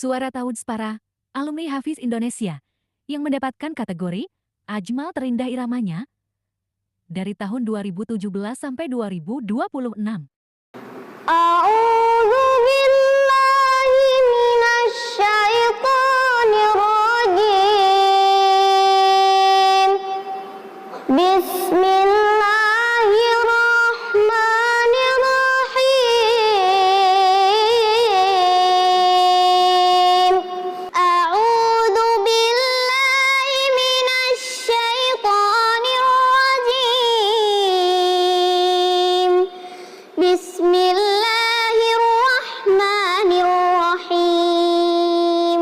Suara Tauds para alumni Hafiz Indonesia yang mendapatkan kategori Ajmal Terindah Iramanya dari tahun 2017 sampai 2026. A'udzu billahi minasy syaithanir rajim. Bismillahirrahmanirrahim. A'udzu billahi minasy syaithanir rajim. Bismillahirrahmanirrahim.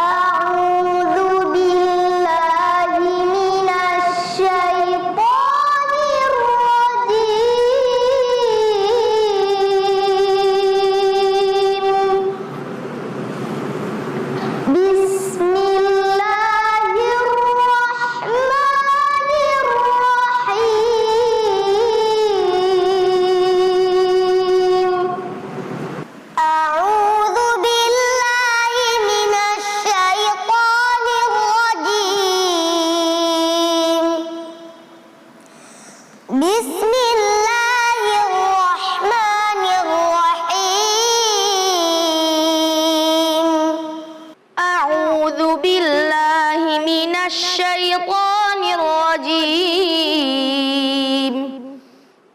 A'udzu billahi minasy syaithanir rajim. Bismillahirrahmanirrahim. A'udzu billahi minasy syaithanir rajim.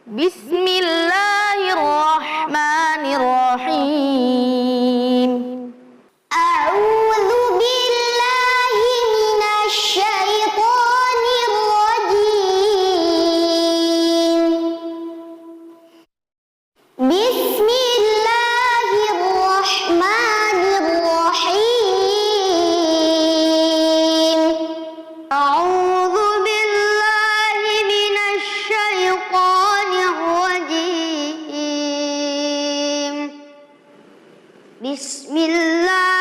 Bismillahirrahmanirrahim. A'udzu billahi minasy syaithanir rajim. Bismillahirrahmanirrahim. A'udzu billahi minasy syaithanir rajim. Bismillah